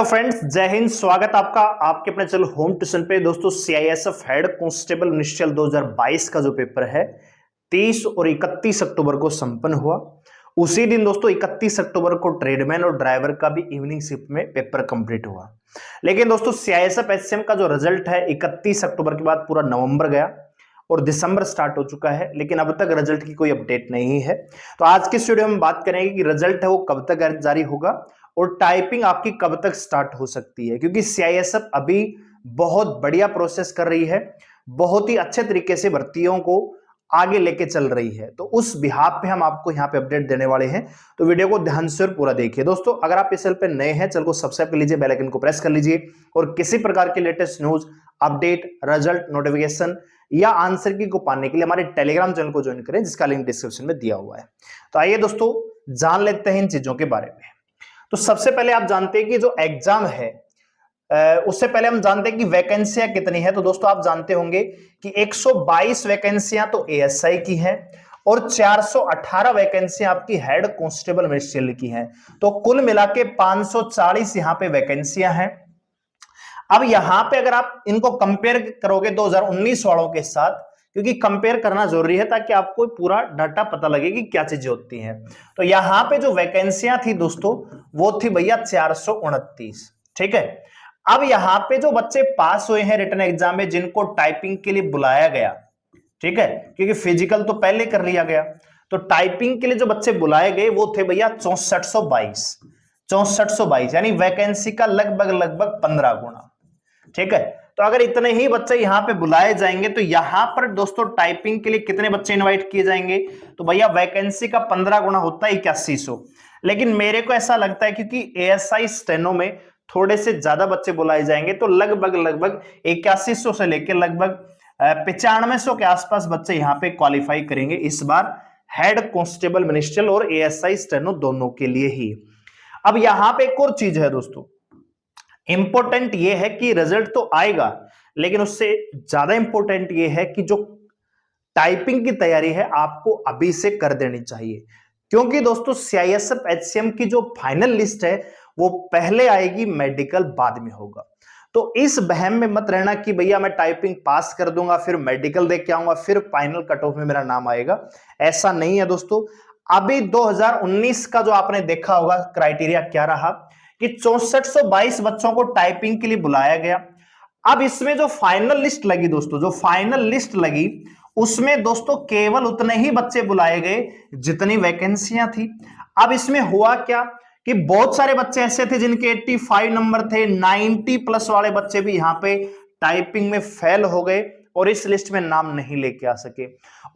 Friends, जय हिंद। स्वागत आपका आपके अपने चैनल होम ट्यूशन पे। दोस्तों, सीआईएसएफ हेड कांस्टेबल इनिशियल 2022 का जो पेपर है 30 और 31 अक्टूबर को संपन्न हुआ। उसी दिन दोस्तों 31 अक्टूबर को ट्रेडमैन और ड्राइवर का भी इवनिंग शिफ्ट में पेपर कंप्लीट हुआ। लेकिन दोस्तों सीआईएसएफ एचसीएम का जो रिजल्ट है 31 अक्टूबर के बाद पूरा नवंबर गया और दिसंबर स्टार्ट हो चुका है, लेकिन अब तक रिजल्ट की कोई अपडेट नहीं है। तो आज की वीडियो में बात करेंगे कि रिजल्ट है वो कब तक जारी होगा और टाइपिंग आपकी कब तक स्टार्ट हो सकती है, क्योंकि सीआईएसएफ अभी बहुत बढ़िया प्रोसेस कर रही है, बहुत ही अच्छे तरीके से भर्तियों को आगे लेके चल रही है। तो उस बिहाफ पे हम आपको यहाँ पे अपडेट देने वाले हैं, तो वीडियो को ध्यान से और पूरा देखिए। दोस्तों, अगर आप इस चैनल पे नए हैं, चैनल को सब्सक्राइब कर लीजिए, बेल आइकन को प्रेस कर लीजिए और किसी प्रकार के latest news, update, result, notification या आंसर की को पाने के लिए हमारे टेलीग्राम चैनल को ज्वाइन करें, जिसका लिंक डिस्क्रिप्शन में दिया हुआ है। तो आइए दोस्तों जान लेते हैं इन चीजों के बारे में। तो सबसे पहले आप जानते हैं कि जो एग्जाम है उससे पहले हम जानते हैं कि वैकेंसियां कितनी है। तो दोस्तों आप जानते होंगे कि 122 वैकेंसियां तो एएसआई की हैं और 418 वैकेंसियां आपकी हेड कांस्टेबल मिनिस्ट्रियल की हैं। तो कुल मिला के 540 यहां पे वैकेंसियां हैं। अब यहां पे अगर आप इनको कंपेयर करोगे 2019 वालों के साथ, क्योंकि कंपेयर करना जरूरी है ताकि आपको पूरा डाटा पता लगे कि क्या चीजें होती हैं। तो यहां पे जो वैकेंसियां थी दोस्तों वो थी भैया 429। ठीक है। अब यहां पे जो बच्चे पास हुए हैं रिटन एग्जाम में, जिनको टाइपिंग के लिए बुलाया गया, ठीक है, क्योंकि फिजिकल तो पहले कर लिया गया, तो टाइपिंग के लिए जो बच्चे बुलाए गए वो थे भैया 6422 यानी वैकेंसी का लगभग 15 गुना। ठीक है। तो अगर इतने ही बच्चे यहां पे बुलाए जाएंगे तो यहां पर दोस्तों टाइपिंग के लिए कितने बच्चे इनवाइट किए जाएंगे? तो भैया वैकेंसी का 15 गुना होता है 8100। लेकिन मेरे को ऐसा लगता है क्योंकि एएसआई स्टेनो में थोड़े से ज्यादा बच्चे बुलाए जाएंगे, तो लगभग 8100 से लेकर लगभग 9500 के आसपास बच्चे यहां पे क्वालिफाई करेंगे इस बार हेड कांस्टेबल मिनिस्ट्रियल और एएसआई स्टेनो दोनों के लिए ही। अब यहां पे एक और चीज है दोस्तों, इंपॉर्टेंट ये है कि रिजल्ट तो आएगा, लेकिन उससे ज्यादा इंपॉर्टेंट ये है कि जो टाइपिंग की तैयारी है आपको अभी से कर देनी चाहिए, क्योंकि दोस्तों सीआईएसएफ एचसीएम की जो फाइनल लिस्ट है वो पहले आएगी, मेडिकल बाद में होगा। तो इस बहम में मत रहना कि भैया मैं टाइपिंग पास कर दूंगा फिर मेडिकल देख के आऊंगा फिर फाइनल कट ऑफ में मेरा नाम आएगा। ऐसा नहीं है दोस्तों। अभी 2019 का जो आपने देखा होगा क्राइटेरिया क्या रहा कि 6422 बच्चों को टाइपिंग के लिए बुलाया गया। अब इसमें जो फाइनल लिस्ट लगी दोस्तों, जो फाइनल लिस्ट लगी उसमें दोस्तों केवल उतने ही बच्चे बुलाए गए जितनी वैकेंसियां थी। अब इसमें हुआ क्या कि बहुत सारे बच्चे ऐसे थे जिनके 85 नंबर थे, 90 प्लस वाले बच्चे भी यहां पे टाइपिंग में फेल हो गए और इस लिस्ट में नाम नहीं लेके आ सके।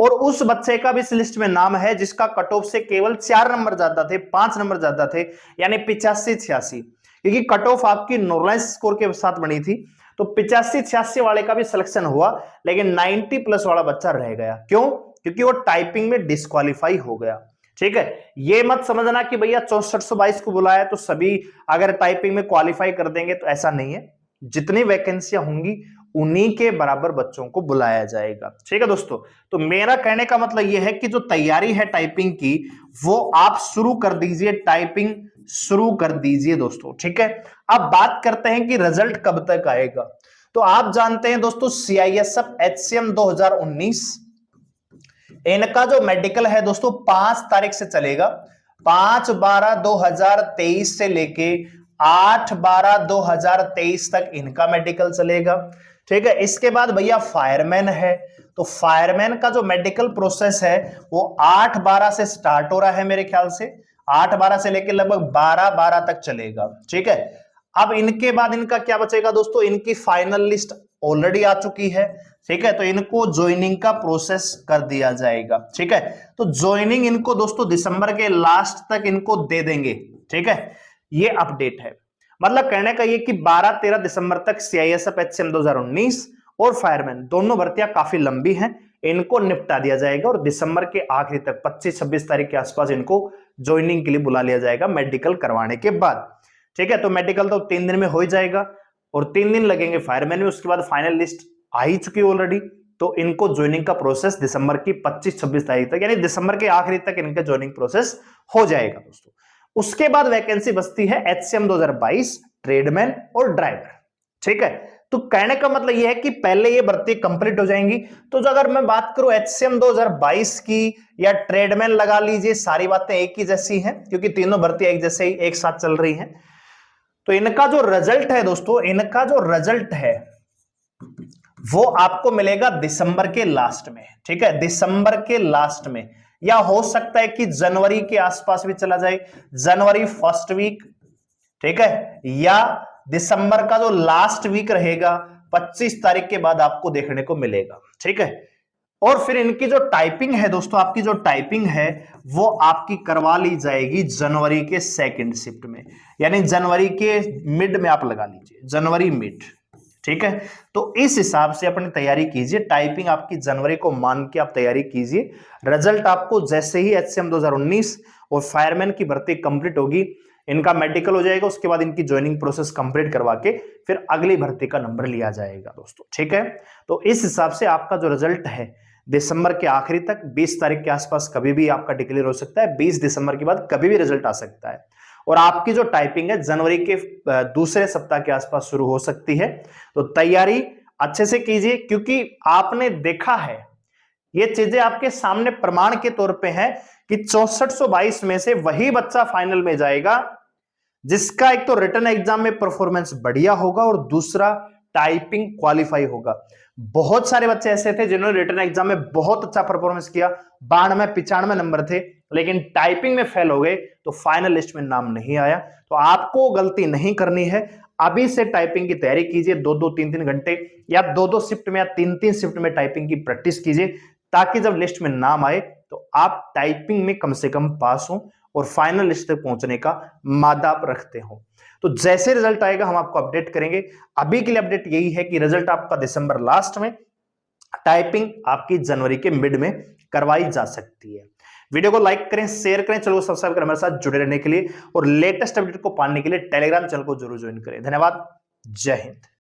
और उस बच्चे का भी इस लिस्ट में नाम है जिसका कट ऑफ से केवल 4 नंबर ज्यादा थे, 5 नंबर ज्यादा थे, यानी 85-86, क्योंकि कट ऑफ आपकी नॉर्मलाइज स्कोर के साथ बनी थी। तो 85-86 वाले का भी सिलेक्शन हुआ, लेकिन 90 प्लस वाला बच्चा रह गया। क्यों? क्योंकि वो टाइपिंग में डिस्क्वालीफाई हो गया। ठीक है। ये मत समझना कि भैया 6422 को बुलाया तो सभी अगर टाइपिंग में क्वालिफाई कर देंगे, तो ऐसा नहीं है। जितनी वैकेंसियां होंगी उन्हीं के बराबर बच्चों को बुलाया जाएगा। ठीक है दोस्तों। तो मेरा कहने का मतलब यह है कि जो तैयारी है टाइपिंग की वो आप शुरू कर दीजिए, टाइपिंग शुरू कर दीजिए दोस्तों। ठीक है। अब बात करते हैं कि रिजल्ट कब तक आएगा। तो आप जानते हैं दोस्तों सीआईएसएफ एचसीएम 2019 इनका जो मेडिकल है दोस्तों 5 तारीख से चलेगा। 5/12/2023 से लेके 8/12/2023 तक इनका मेडिकल चलेगा। ठीक है। इसके बाद भैया फायरमैन है, तो फायरमैन का जो मेडिकल प्रोसेस है वो 8/12 से स्टार्ट हो रहा है, मेरे ख्याल से 8/12 से लेके लगभग 12/12 तक चलेगा। ठीक है। अब इनके बाद इनका क्या बचेगा दोस्तों, इनकी फाइनल लिस्ट ऑलरेडी आ चुकी है। ठीक है। तो इनको ज्वाइनिंग का प्रोसेस कर दिया जाएगा। ठीक है। तो ज्वाइनिंग इनको दोस्तों दिसंबर के लास्ट तक इनको दे देंगे। ठीक है। ये अपडेट है, मतलब कहने का ये कि 12-13 दिसंबर तक सीआईएसएफ एचसीएम 2019 और फायरमैन दोनों भर्तियां काफी लंबी हैं, इनको निपटा दिया जाएगा और दिसंबर के आखिरी तक 25-26 तारीख के आसपास इनको ज्वाइनिंग के लिए बुला लिया जाएगा मेडिकल करवाने के बाद। ठीक है। तो मेडिकल तो 3 दिन में हो ही जाएगा और 3 दिन लगेंगे फायरमैन में। उसके बाद फाइनल लिस्ट आ ही चुकी ऑलरेडी, तो इनको ज्वाइनिंग का प्रोसेस दिसंबर की 25-26 तारीख तक, यानी दिसंबर के आखिरी तक इनका ज्वाइनिंग प्रोसेस हो जाएगा दोस्तों। उसके बाद वैकेंसी बचती है एचसीएम 2022 ट्रेडमैन और ड्राइवर। ठीक है, तो कहने का मतलब यह है कि पहले ये भर्ती कंप्लीट हो जाएंगी। तो जो अगर मैं बात करूं HCM 2022 की या ट्रेडमैन लगा लीजिए, सारी बातें एक ही जैसी हैं क्योंकि तीनों भर्ती एक जैसे ही एक साथ चल रही हैं। तो इनका जो रिजल्ट है दोस्तों, इनका जो रिजल्ट है वो आपको मिलेगा दिसंबर के लास्ट में। ठीक है, दिसंबर के लास्ट में, या हो सकता है कि जनवरी के आसपास भी चला जाए, जनवरी फर्स्ट वीक। ठीक है, या दिसंबर का जो लास्ट वीक रहेगा 25 तारीख के बाद आपको देखने को मिलेगा। ठीक है, और फिर इनकी जो टाइपिंग है दोस्तों, आपकी जो टाइपिंग है वो आपकी करवा ली जाएगी जनवरी के सेकंड शिफ्ट में, यानी जनवरी के मिड में आप लगा लीजिए, जनवरी मिड। ठीक है, तो इस हिसाब से अपनी तैयारी कीजिए, टाइपिंग आपकी जनवरी को मान के आप तैयारी कीजिए। रिजल्ट आपको जैसे ही HCM 2019 और फायरमैन की भर्ती कंप्लीट होगी, इनका मेडिकल हो जाएगा, उसके बाद इनकी ज्वाइनिंग प्रोसेस कंप्लीट करवा के फिर अगली भर्ती का नंबर लिया जाएगा दोस्तों। ठीक है, तो इस हिसाब से आपका जो रिजल्ट है दिसंबर के आखिरी तक 20 तारीख के आसपास कभी भी आपका डिक्लेयर हो सकता है, 20 दिसंबर के बाद कभी भी रिजल्ट आ सकता है। और आपकी जो टाइपिंग है जनवरी के दूसरे सप्ताह के आसपास शुरू हो सकती है। तो तैयारी अच्छे से कीजिए, क्योंकि आपने देखा है, ये चीजें आपके सामने प्रमाण के तौर पे है कि 6422 में से वही बच्चा फाइनल में जाएगा जिसका एक तो रिटन एग्जाम में परफॉर्मेंस बढ़िया होगा और दूसरा टाइपिंग क्वालिफाई होगा। बहुत सारे बच्चे ऐसे थे जिन्होंने रिटन एग्जाम में बहुत अच्छा परफॉर्मेंस किया, 92-95 नंबर थे, लेकिन टाइपिंग में फेल हो गए, तो फाइनल लिस्ट में नाम नहीं आया। तो आपको गलती नहीं करनी है, अभी से टाइपिंग की तैयारी कीजिए, 2-2, 3-3 घंटे या 2-2 शिफ्ट में या 3-3 शिफ्ट में टाइपिंग की प्रैक्टिस कीजिए, ताकि जब लिस्ट में नाम आए तो आप टाइपिंग में कम से कम पास हो और फाइनल लिस्ट तक पहुंचने का मादा आप रखते हो। तो जैसे रिजल्ट आएगा हम आपको अपडेट करेंगे। अभी के लिए अपडेट यही है कि रिजल्ट आपका दिसंबर लास्ट में, टाइपिंग आपकी जनवरी के मिड में करवाई जा सकती है। वीडियो को लाइक करें, शेयर करें, चलो सब्सक्राइब करें हमारे साथ जुड़े रहने के लिए, और लेटेस्ट अपडेट को पाने के लिए टेलीग्राम चैनल को जरूर ज्वाइन करें। धन्यवाद, जय हिंद।